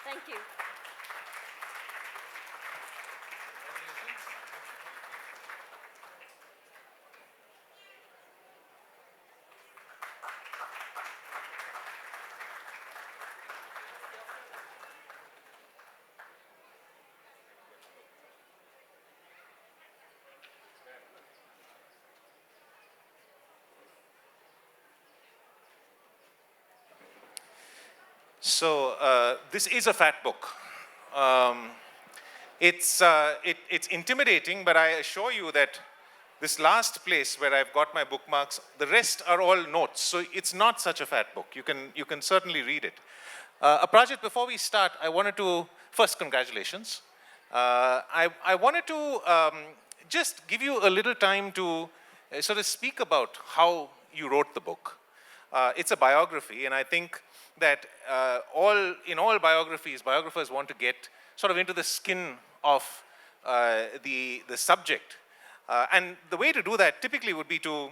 Thank you. So this is a fat book. Um, it's intimidating, but I assure you that this last place where I've got my bookmarks, the rest are all notes. So it's not such a fat book. You can certainly read it. Aparajith, before we start, I wanted to first congratulations. I wanted to just give you a little time to sort of speak about how you wrote the book. It's a biography, and I think that in all biographies, biographers want to get sort of into the skin of the subject. And the way to do that typically would be to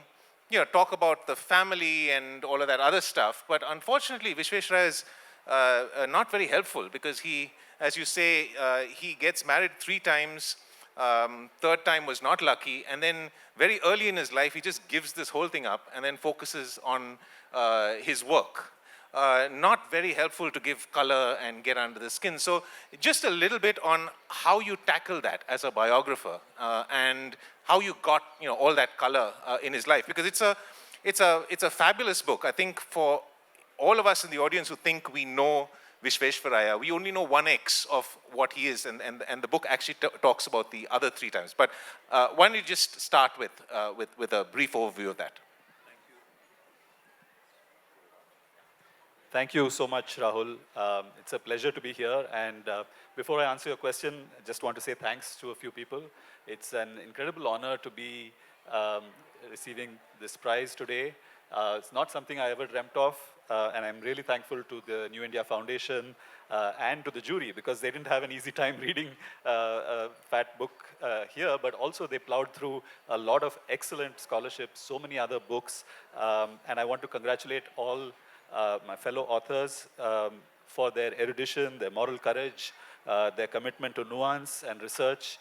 talk about the family and all of that other stuff. But unfortunately, Vishweshwaraya is not very helpful because he, as you say, he gets married 3 times. Third time was not lucky, and then very early in his life, he just gives this whole thing up and then focuses on his work. Not very helpful to give color and get under the skin. So just a little bit on how you tackle that as a biographer and how you got all that color in his life, because it's a fabulous book. I think for all of us in the audience who think we know Vishweshwaraya, we only know 1x of what he is, and the book actually talks about the other 3 times. But why don't you just start with a brief overview of that? Thank you so much, Rahul. It's a pleasure to be here. And before I answer your question, I just want to say thanks to a few people. It's an incredible honor to be receiving this prize today. It's not something I ever dreamt of. And I'm really thankful to the New India Foundation and to the jury, because they didn't have an easy time reading a fat book here, but also they plowed through a lot of excellent scholarships, so many other books. And I want to congratulate all my fellow authors for their erudition, their moral courage, their commitment to nuance and research.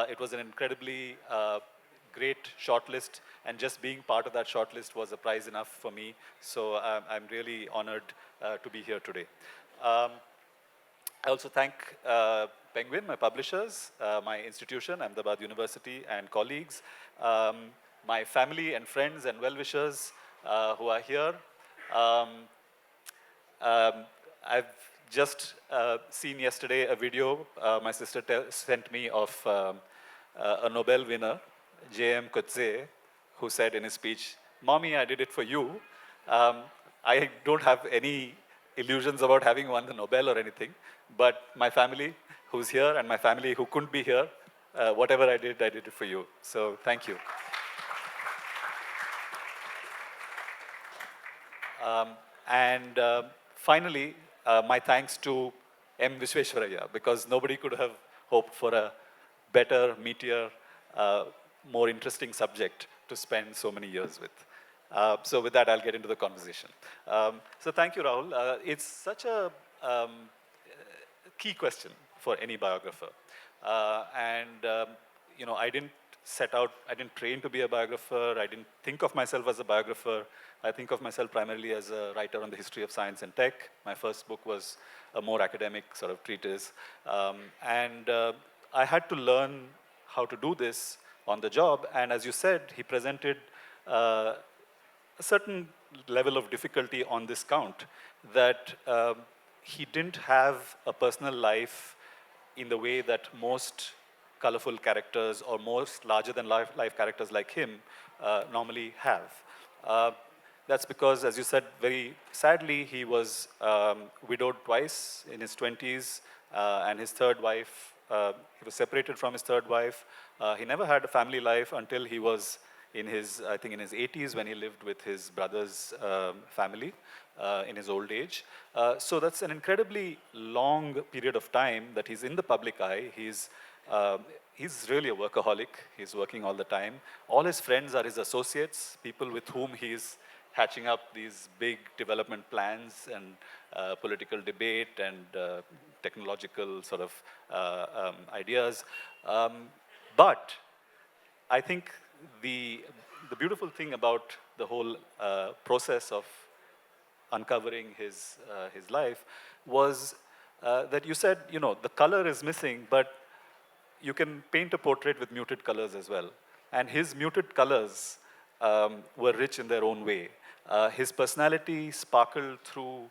It was an incredibly great shortlist, and just being part of that shortlist was a prize enough for me. So I'm really honored to be here today. I also thank Penguin, my publishers, my institution, Ahmedabad University, and colleagues, my family and friends and well-wishers who are here. I've just seen yesterday a video my sister sent me of a Nobel winner, J.M. Coetzee, who said in his speech, "Mommy, I did it for you." I don't have any illusions about having won the Nobel or anything, but my family who's here and my family who couldn't be here, whatever I did it for you. So thank you. Finally, my thanks to M. Vishweshwaraya, because nobody could have hoped for a better, meatier, more interesting subject to spend so many years with. So with that, I'll get into the conversation. So thank you, Rahul. It's such a key question for any biographer. I didn't train to be a biographer. I didn't think of myself as a biographer. I think of myself primarily as a writer on the history of science and tech. My first book was a more academic sort of treatise. I had to learn how to do this on the job. And as you said, he presented a certain level of difficulty on this count, that he didn't have a personal life in the way that most colorful characters or most larger-than-life characters like him normally have. That's because, as you said, very sadly, he was widowed twice in his 20s, and his third wife, he was separated from his third wife. He never had a family life until he was in his 80s, when he lived with his brother's family in his old age. So that's an incredibly long period of time that he's in the public eye. He's really a workaholic. He's working all the time. All his friends are his associates, people with whom he's hatching up these big development plans and political debate and technological sort of ideas. But I think the, the beautiful thing about the whole process of uncovering his life was that you said, you know, the color is missing, but you can paint a portrait with muted colors as well. And his muted colors were rich in their own way. His personality sparkled through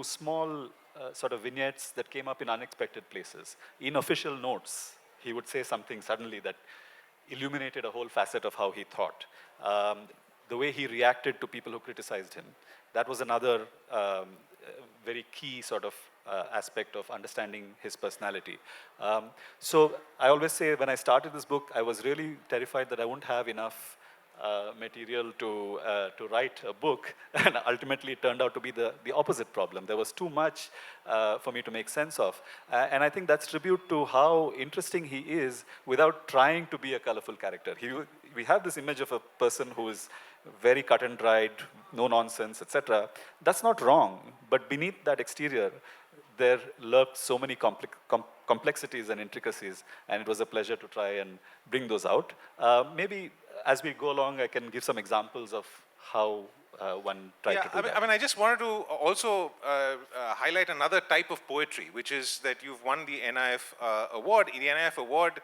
small sort of vignettes that came up in unexpected places. In official notes, he would say something suddenly that illuminated a whole facet of how he thought. The way he reacted to people who criticized him, that was another very key sort of aspect of understanding his personality. So I always say when I started this book, I was really terrified that I wouldn't have enough material to write a book, and ultimately it turned out to be the opposite problem. There was too much for me to make sense of. And I think that's tribute to how interesting he is without trying to be a colorful character. We have this image of a person who is very cut and dried, no nonsense, etc. That's not wrong, but beneath that exterior, there lurked so many complexities and intricacies, and it was a pleasure to try and bring those out. Maybe as we go along, I can give some examples of how one tried to do that. I mean, I just wanted to also highlight another type of poetry, which is that you've won the NIF award. The NIF award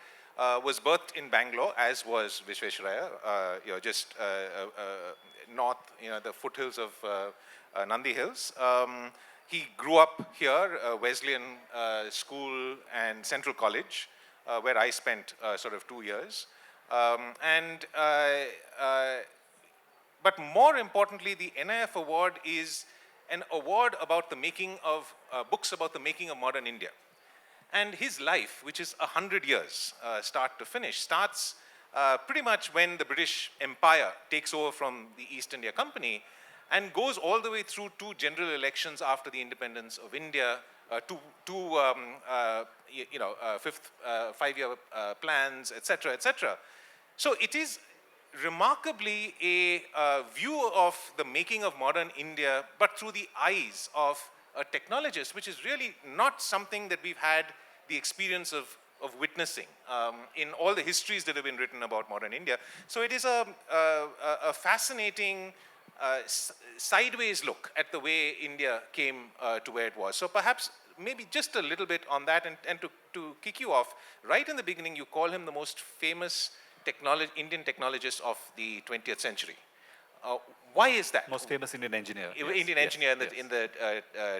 was birthed in Bangalore, as was Visvesvaraya, just north, the foothills of Nandi Hills. He grew up here, Wesleyan School and Central College, where I spent sort of 2 years. But more importantly, the NIF award is an award about the making of books about the making of modern India. And his life, which is 100 years, start to finish, starts pretty much when the British Empire takes over from the East India Company and goes all the way through 2 general elections after the independence of India, two fifth five-year plans, etc., etc. So it is remarkably a view of the making of modern India, but through the eyes of a technologist, which is really not something that we've had the experience of witnessing in all the histories that have been written about modern India. So it is a fascinating sideways look at the way India came to where it was. So perhaps maybe just a little bit on that, and to kick you off, right in the beginning, you call him the most famous Indian technologist of the 20th century. Why is that? Most famous Indian engineer. Indian engineer in the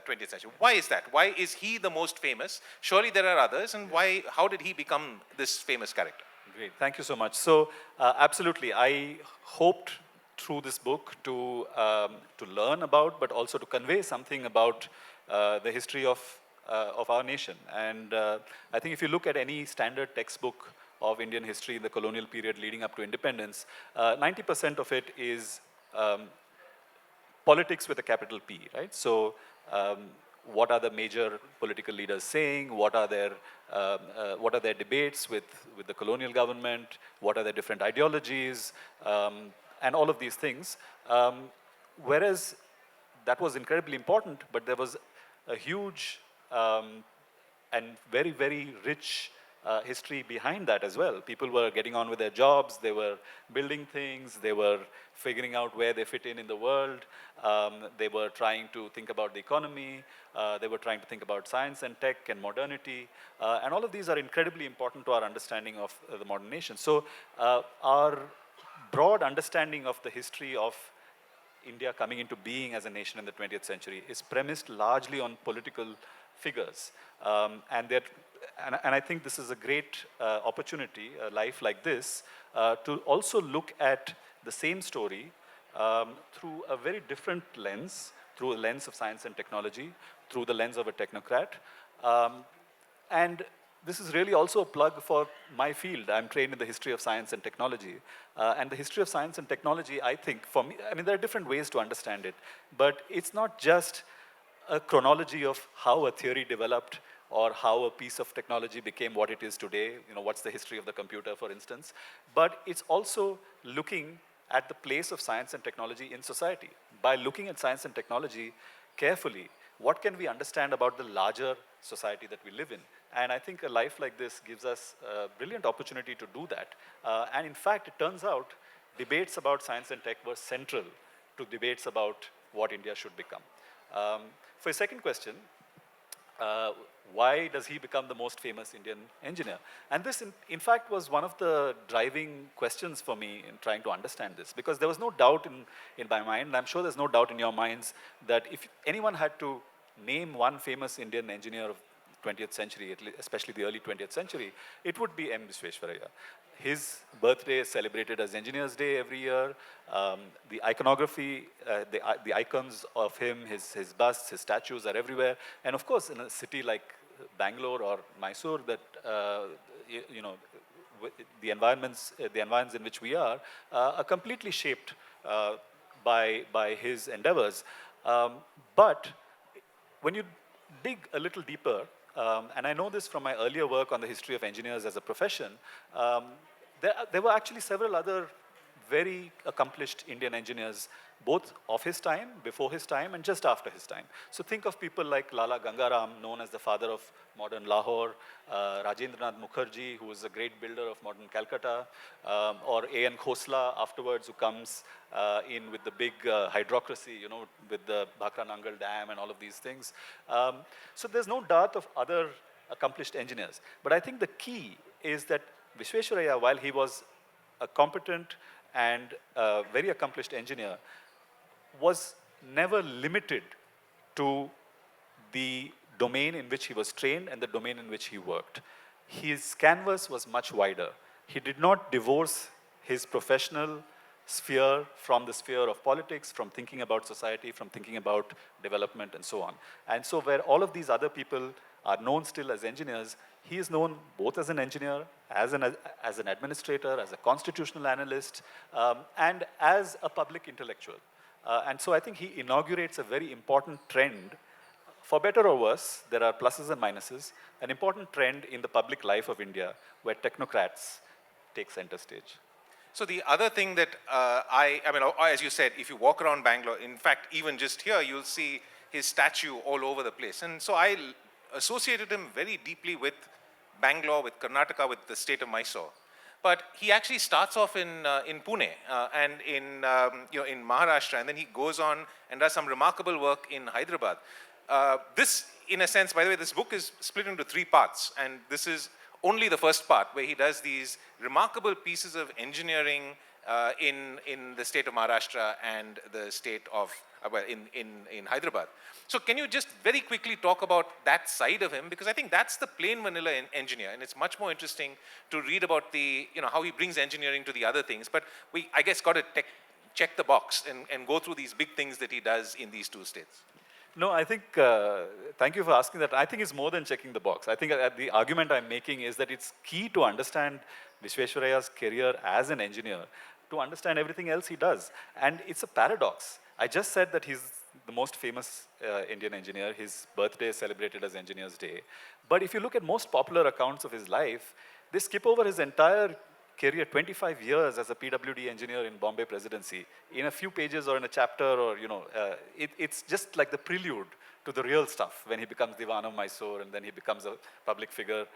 20th century. Why is that? Why is he the most famous? Surely there are others, and why? How did he become this famous character? Great, thank you so much. So absolutely, I hoped through this book to learn about, but also to convey something about the history of our nation. And I think if you look at any standard textbook of Indian history in the colonial period leading up to independence, 90% of it is politics with a capital P, right? So what are the major political leaders saying? What are their debates with the colonial government? What are their different ideologies? And all of these things. Whereas that was incredibly important, but there was a huge and very, very rich history behind that as well. People were getting on with their jobs, they were building things, they were figuring out where they fit in the world, they were trying to think about the economy, they were trying to think about science and tech and modernity, and all of these are incredibly important to our understanding of the modern nation. So our broad understanding of the history of India coming into being as a nation in the 20th century is premised largely on political figures. And I think this is a great opportunity, a life like this, to also look at the same story through a very different lens, through a lens of science and technology, through the lens of a technocrat. And this is really also a plug for my field. I'm trained in the history of science and technology. And the history of science and technology, I think, for me, I mean, there are different ways to understand it. But it's not just a chronology of how a theory developed or how a piece of technology became what it is today. You know, what's the history of the computer, for instance. But it's also looking at the place of science and technology in society. By looking at science and technology carefully, what can we understand about the larger society that we live in? And I think a life like this gives us a brilliant opportunity to do that. And in fact, it turns out debates about science and tech were central to debates about what India should become. For a second question, uh, why does he become the most famous Indian engineer? And this, in fact, was one of the driving questions for me in trying to understand this, because there was no doubt in my mind, and I'm sure there's no doubt in your minds, that if anyone had to name one famous Indian engineer of 20th century, especially the early 20th century, it would be M. Visvesvaraya. His birthday is celebrated as Engineers Day every year. The iconography, the icons of him, his busts, his statues are everywhere. And of course, in a city like Bangalore or Mysore, that you know, the environments in which we are completely shaped by his endeavors. But when you dig a little deeper, and I know this from my earlier work on the history of engineers as a profession, there were actually several other very accomplished Indian engineers, both of his time, before his time, and just after his time. So think of people like Lala Gangaram, known as the father of modern Lahore, Rajendranath Mukherjee, who was a great builder of modern Calcutta, or A.N. Khosla afterwards, who comes in with the big hydrocracy, you know, with the Bhakra Nangal Dam and all of these things. So there's no doubt of other accomplished engineers. But I think the key is that Visvesvaraya, while he was a competent and very accomplished engineer, was never limited to the domain in which he was trained and the domain in which he worked. His canvas was much wider. He did not divorce his professional sphere from the sphere of politics, from thinking about society, from thinking about development and so on. And so where all of these other people are known still as engineers, he is known both as an engineer, as an administrator, as a constitutional analyst, and as a public intellectual. And so I think he inaugurates a very important trend. For better or worse, there are pluses and minuses, an important trend in the public life of India where technocrats take center stage. So the other thing that I mean, as you said, if you walk around Bangalore, in fact, even just here, you'll see his statue all over the place. And so I associated him very deeply with Bangalore, with Karnataka, with the state of Mysore. But he actually starts off in Pune and in Maharashtra, and then he goes on and does some remarkable work in Hyderabad. This, in a sense, by the way, this book is split into 3 parts, and this is only the first part where he does these remarkable pieces of engineering in the state of Maharashtra and the state of in Hyderabad. So can you just very quickly talk about that side of him, because I think that's the plain vanilla engineer, and it's much more interesting to read about the how he brings engineering to the other things. But we, I guess, got to check the box and go through these big things that he does in these 2 states. No, I think, thank you for asking that. I think it's more than checking the box. I think the argument I'm making is that it's key to understand Visvesvaraya's career as an engineer, to understand everything else he does. And it's a paradox. I just said that he's the most famous Indian engineer. His birthday is celebrated as Engineers Day. But if you look at most popular accounts of his life, they skip over his entire career, 25 years as a PWD engineer in Bombay Presidency, in a few pages or in a chapter, or it's just like the prelude to the real stuff when he becomes Diwan of Mysore and then he becomes a public figure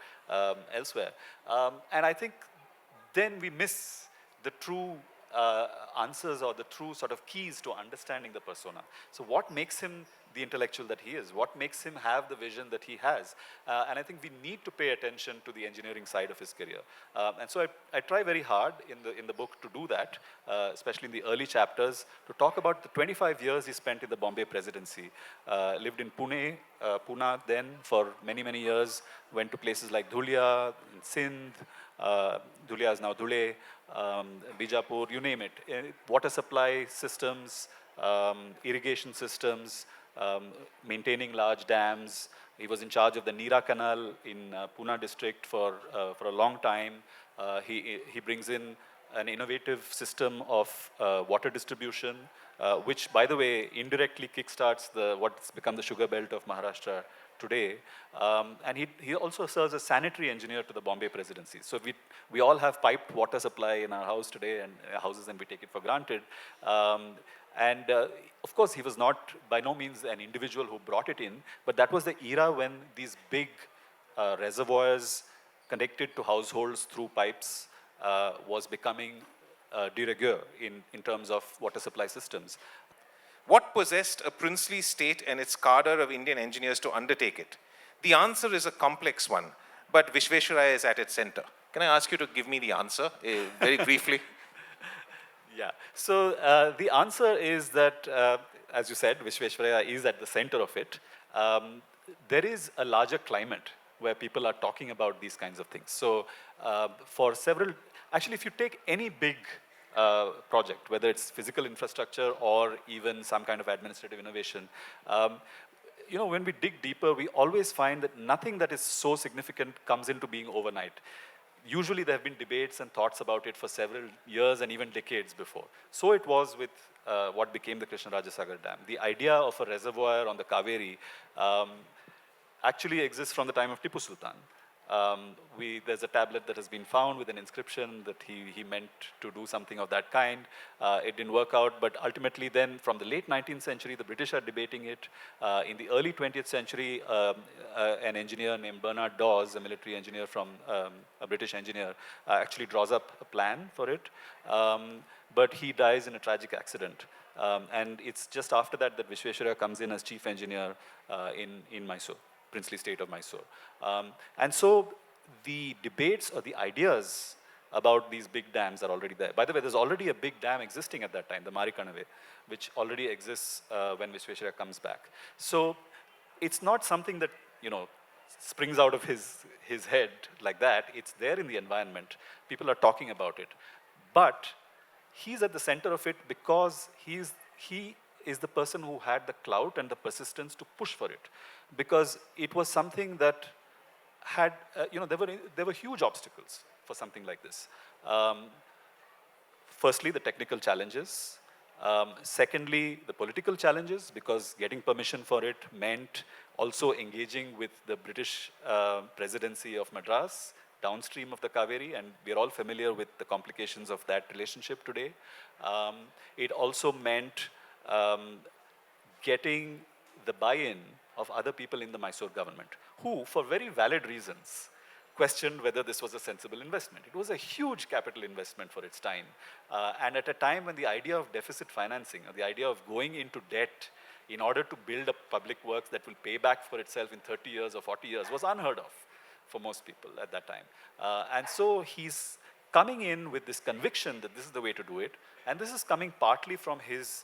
elsewhere. And I think then we miss the true answers or the true sort of keys to understanding the persona. So what makes him the intellectual that he is? What makes him have the vision that he has? And I think we need to pay attention to the engineering side of his career. And so I try very hard in the book to do that, especially in the early chapters, to talk about the 25 years he spent in the Bombay Presidency. Lived in Pune, Pune then for many, many years, went to places like Dhulia, Sindh, Dhulia is now Dhule, Bijapur, you name it. Water supply systems, irrigation systems, maintaining large dams. He was in charge of the Neera Canal in Pune district for a long time. He brings in an innovative system of water distribution, which, by the way, indirectly kickstarts what's become the sugar belt of Maharashtra today. And he also serves as sanitary engineer to the Bombay presidency. So we all have piped water supply in our house today and houses, and we take it for granted. And of course, he was not by no means an individual who brought it in, but that was the era when these big reservoirs connected to households through pipes was becoming de rigueur in terms of water supply systems. What possessed a princely state and its cadre of Indian engineers to undertake it? The answer is a complex one, but Vishveshwaraya is at its center. Can I ask you to give me the answer very briefly? Yeah, so the answer is that, as you said, Vishveshwaraya is at the center of it. There is a larger climate where people are talking about these kinds of things. So for several, actually if you take any big project, whether it's physical infrastructure or even some kind of administrative innovation, you know, when we dig deeper, we always find that nothing that is so significant comes into being overnight. Usually there have been debates and thoughts about it for several years and even decades before. So it was with what became the Krishnarajasagar Dam. The idea of a reservoir on the Kaveri actually exists from the time of Tipu Sultan. There's a tablet that has been found with an inscription that he meant to do something of that kind. It didn't work out, but ultimately then from the late 19th century, the British are debating it. In the early 20th century, an engineer named Bernard Dawes, a military engineer from a British engineer, actually draws up a plan for it. But he dies in a tragic accident. And it's just after that that Vishveshwaraya comes in as chief engineer in Mysore, princely state of Mysore. And so the debates or the ideas about these big dams are already there. By the way, there's already a big dam existing at that time, the Marikanave, which already exists when Vishveshwaraya comes back. So it's not something that, you know, springs out of his head like that. It's there in the environment. People are talking about it. But he's at the center of it because he is the person who had the clout and the persistence to push for it. Because it was something that had, you know, there were huge obstacles for something like this. Firstly, the technical challenges. Secondly, the political challenges, because getting permission for it meant also engaging with the British presidency of Madras, downstream of the Kaveri, and we're all familiar with the complications of that relationship today. It also meant getting the buy-in of other people in the Mysore government, who, for very valid reasons, questioned whether this was a sensible investment. It was a huge capital investment for its time. And at a time when the idea of deficit financing, or the idea of going into debt in order to build a public works that will pay back for itself in 30 years or 40 years was unheard of for most people at that time. And so he's coming in with this conviction that this is the way to do it. And this is coming partly from his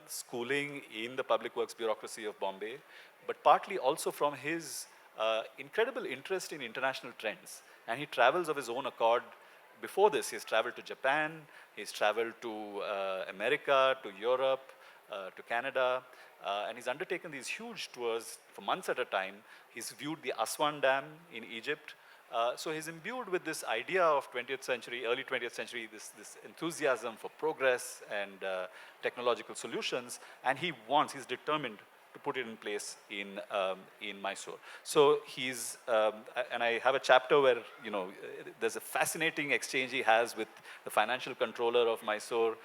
schooling in the public works bureaucracy of Bombay, but partly also from his incredible interest in international trends. And he travels of his own accord. Before this, he's traveled to Japan, he's traveled to America, to Europe, to Canada, and he's undertaken these huge tours for months at a time. He's viewed the Aswan Dam in Egypt. So he's imbued with this idea of 20th century, early 20th century, this enthusiasm for progress and technological solutions, and he's determined to put it in place in Mysore. So he's, and I have a chapter where, you know, there's a fascinating exchange he has with the financial controller of Mysore,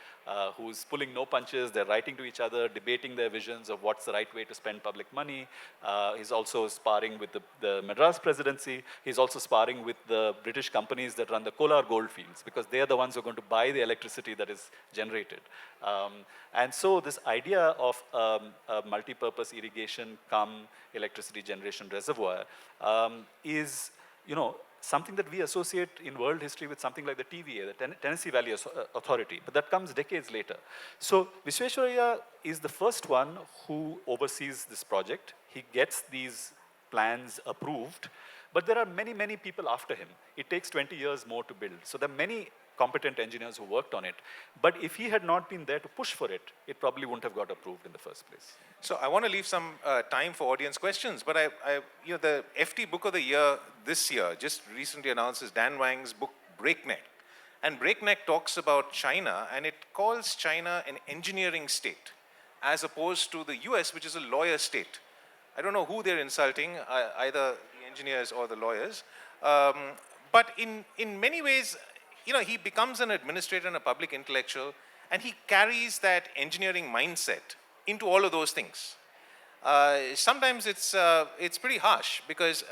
who's pulling no punches. They're writing to each other, debating their visions of what's the right way to spend public money. He's also sparring with the Madras presidency. He's also sparring with the British companies that run the Kolar gold fields, because they're the ones who are going to buy the electricity that is generated. And so this idea of a multi-purpose irrigation cum electricity generation reservoir is, you know, something that we associate in world history with something like the TVA, the Tennessee Valley Authority, but that comes decades later. So Vishveshwaraya is the first one who oversees this project. He gets these plans approved, but there are many, many people after him. It takes 20 years more to build. So there are many competent engineers who worked on it. But if he had not been there to push for it, it probably wouldn't have got approved in the first place. So I want to leave some time for audience questions, but you know, the FT Book of the Year this year just recently announced is Dan Wang's book Breakneck. And Breakneck talks about China, and it calls China an engineering state, as opposed to the US, which is a lawyer state. I don't know who they're insulting, either the engineers or the lawyers. But in many ways, he becomes an administrator and a public intellectual, and he carries that engineering mindset into all of those things. Sometimes it's pretty harsh because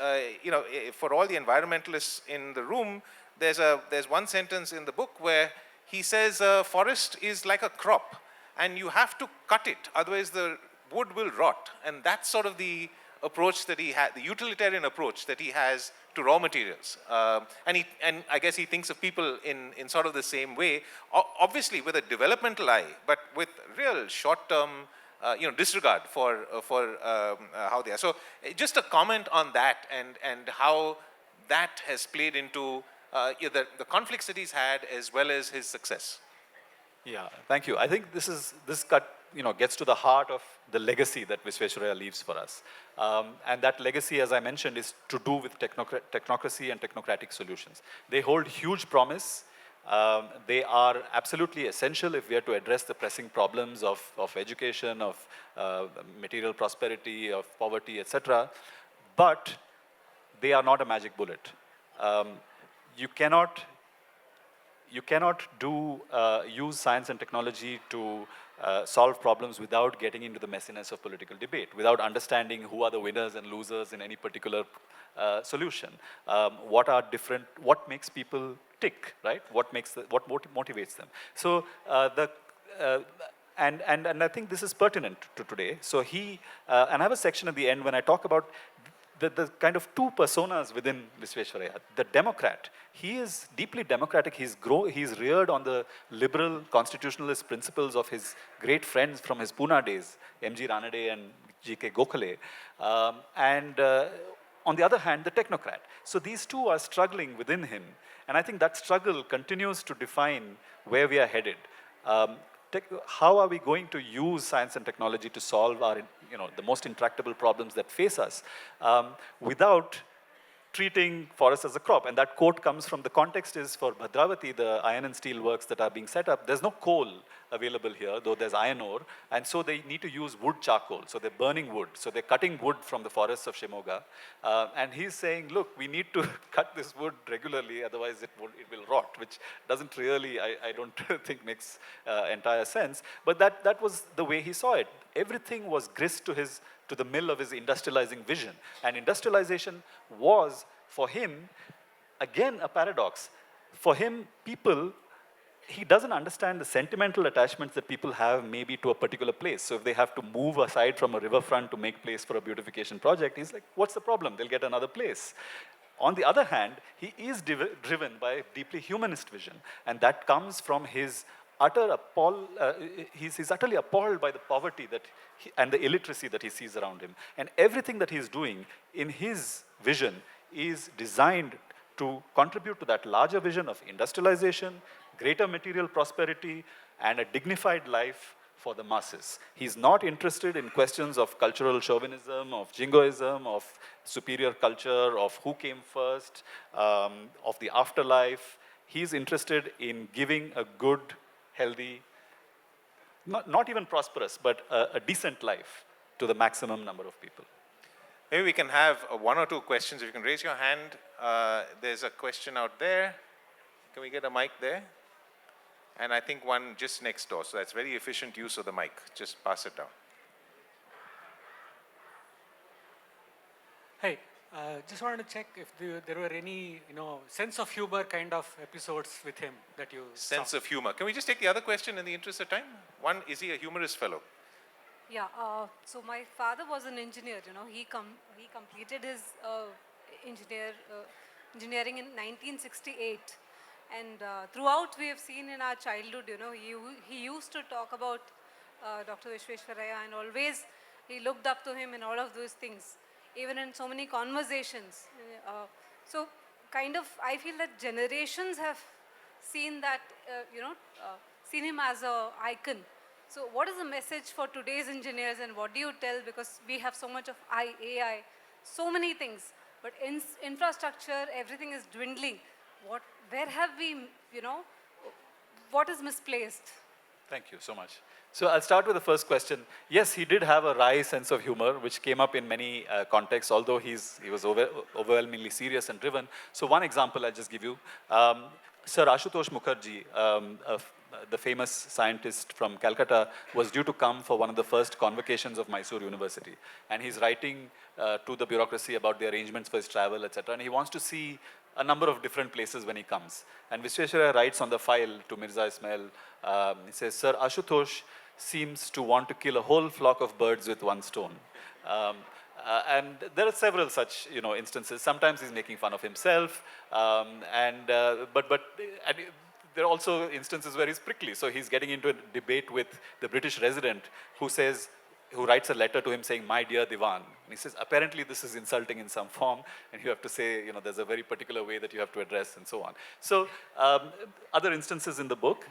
for all the environmentalists in the room, there's one sentence in the book where he says forest is like a crop, and you have to cut it, otherwise the wood will rot. And that's sort of the approach that he had, the utilitarian approach that he has to raw materials. And I guess he thinks of people in sort of the same way, obviously with a developmental eye, but with real short-term disregard for how they are. So just a comment on that and how that has played into the conflicts that he's had as well as his success. Yeah, thank you. I think this cut gets to the heart of the legacy that Visvesvaraya leaves for us. And that legacy, as I mentioned, is to do with technocracy and technocratic solutions. They hold huge promise. They are absolutely essential if we are to address the pressing problems of education, of material prosperity, of poverty, etc. But they are not a magic bullet. You cannot use science and technology to solve problems without getting into the messiness of political debate, without understanding who are the winners and losers in any particular solution. What makes people tick, right? What motivates them? So and I think this is pertinent to today. So and I have a section at the end when I talk about the kind of two personas within Visvesvaraya. The Democrat, he is deeply democratic. He's reared on the liberal constitutionalist principles of his great friends from his Pune days, M.G. Ranade and G.K. Gokhale. On the other hand, the technocrat. So these two are struggling within him. And I think that struggle continues to define where we are headed. How are we going to use science and technology to solve our, the most intractable problems that face us without treating forests as a crop? And that quote comes from, the context is for Bhadravati, the iron and steel works that are being set up. There's no coal available here, though there's iron ore, and so they need to use wood charcoal. So they're burning wood. So they're cutting wood from the forests of Shimoga. And he's saying, look, we need to cut this wood regularly, otherwise it will rot, which doesn't really, I don't think makes entire sense. But that was the way he saw it. Everything was grist to the mill of his industrializing vision. And industrialization was, for him, again, a paradox. For him, he doesn't understand the sentimental attachments that people have maybe to a particular place. So if they have to move aside from a riverfront to make place for a beautification project, he's like, what's the problem? They'll get another place. On the other hand, he is driven by a deeply humanist vision. And that comes from his he's utterly appalled by the poverty and the illiteracy that he sees around him. And everything that he's doing in his vision is designed to contribute to that larger vision of industrialization, greater material prosperity, and a dignified life for the masses. He's not interested in questions of cultural chauvinism, of jingoism, of superior culture, of who came first, of the afterlife. He's interested in giving a good, healthy, not even prosperous, but a decent life to the maximum number of people. Maybe we can have one or two questions. If you can raise your hand. There's a question out there. Can we get a mic there? And I think one just next door. So that's very efficient use of the mic. Just pass it down. Hey, just wanted to check if there were any, sense of humor kind of episodes with him that you Sense saw. of humor. Can we just take the other question in the interest of time? One, is he a humorous fellow? Yeah, so my father was an engineer, he completed his engineering in 1968. And throughout we have seen in our childhood, he used to talk about Dr. Visvesvaraya, and always he looked up to him in all of those things, even in so many conversations. So kind of, I feel that generations have seen that, seen him as an icon. So what is the message for today's engineers, and what do you tell? Because we have so much of AI, so many things, but infrastructure, everything is dwindling. Where have we, what is misplaced? Thank you so much. So I'll start with the first question. Yes, he did have a wry sense of humor, which came up in many contexts, although he was overwhelmingly serious and driven. So one example I'll just give you. Sir Ashutosh Mukherjee, the famous scientist from Calcutta, was due to come for one of the first convocations of Mysore University. And he's writing to the bureaucracy about the arrangements for his travel, etc. And he wants to see a number of different places when he comes. And Visvesvaraya writes on the file to Mirza Ismail, he says, Sir Ashutosh seems to want to kill a whole flock of birds with one stone. And there are several such, instances. Sometimes he's making fun of himself, but there are also instances where he's prickly. So he's getting into a debate with the British resident who writes a letter to him saying, my dear Diwan. And he says, apparently this is insulting in some form, and you have to say, there's a very particular way that you have to address, and so on. So other instances in the book.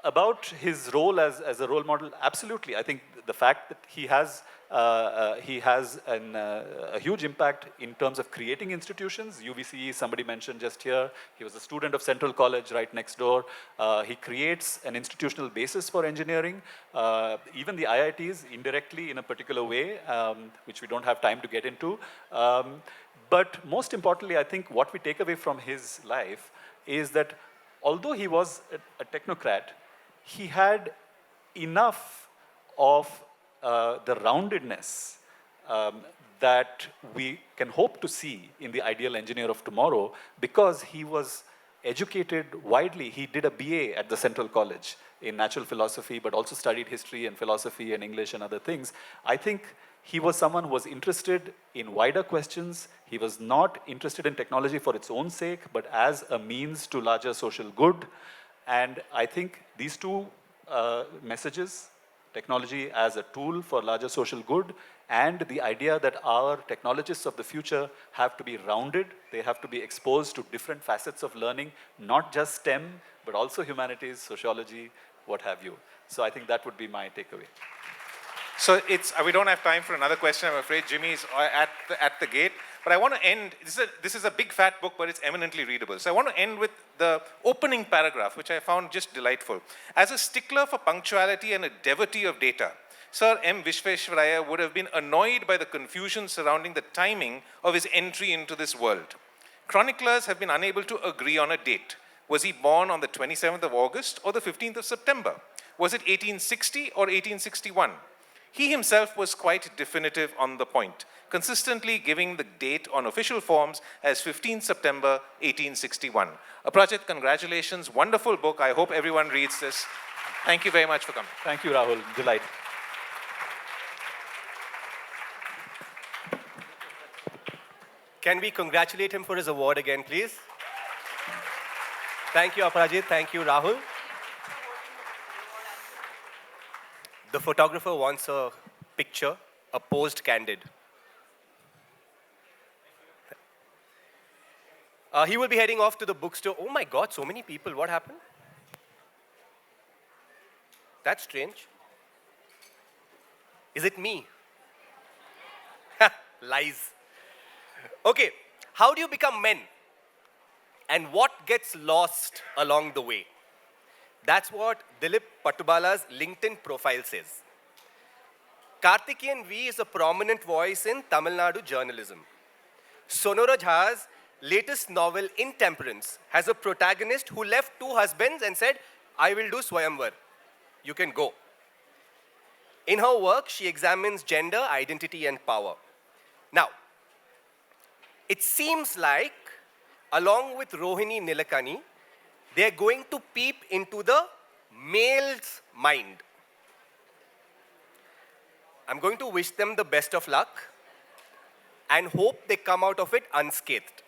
About his role as a role model, absolutely. I think the fact that he has a huge impact in terms of creating institutions. UVCE, somebody mentioned just here, he was a student of Central College right next door. He creates an institutional basis for engineering. Even the IITs, indirectly in a particular way, which we don't have time to get into. But most importantly, I think what we take away from his life is that although he was a technocrat, he had enough of the roundedness that we can hope to see in the ideal engineer of tomorrow, because he was educated widely. He did a BA at the Central College in natural philosophy, but also studied history and philosophy and English and other things. I think he was someone who was interested in wider questions. He was not interested in technology for its own sake, but as a means to larger social good. And I think these two messages, technology as a tool for larger social good, and the idea that our technologists of the future have to be rounded, they have to be exposed to different facets of learning, not just STEM, but also humanities, sociology, what have you. So I think that would be my takeaway. So we don't have time for another question. I'm afraid Jimmy's at the gate. But I want to end, this is a big fat book, but it's eminently readable. So I want to end with the opening paragraph, which I found just delightful. As a stickler for punctuality and a devotee of data, Sir M. Visvesvaraya would have been annoyed by the confusion surrounding the timing of his entry into this world. Chroniclers have been unable to agree on a date. Was he born on the 27th of August or the 15th of September? Was it 1860 or 1861? He himself was quite definitive on the point, consistently giving the date on official forms as 15 September 1861. Aparajith, congratulations. Wonderful book. I hope everyone reads this. Thank you very much for coming. Thank you, Rahul. Delight. Can we congratulate him for his award again, please? Thank you, Aparajith. Thank you, Rahul. The photographer wants a picture, a posed candid. He will be heading off to the bookstore. Oh my God, so many people. What happened? That's strange. Is it me? Lies. Okay, how do you become men? And what gets lost along the way? That's what Dilip Patubala's LinkedIn profile says. Karthikeyan V is a prominent voice in Tamil Nadu journalism. Sonora Jha's latest novel, Intemperance, has a protagonist who left 2 husbands and said, I will do Swayamvar. You can go. In her work, she examines gender, identity, and power. Now, it seems like, along with Rohini Nilekani, they are going to peep into the male's mind. I'm going to wish them the best of luck and hope they come out of it unscathed.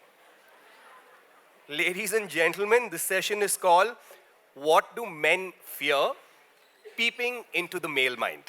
Ladies and gentlemen, this session is called What Do Men Fear? Peeping into the male mind.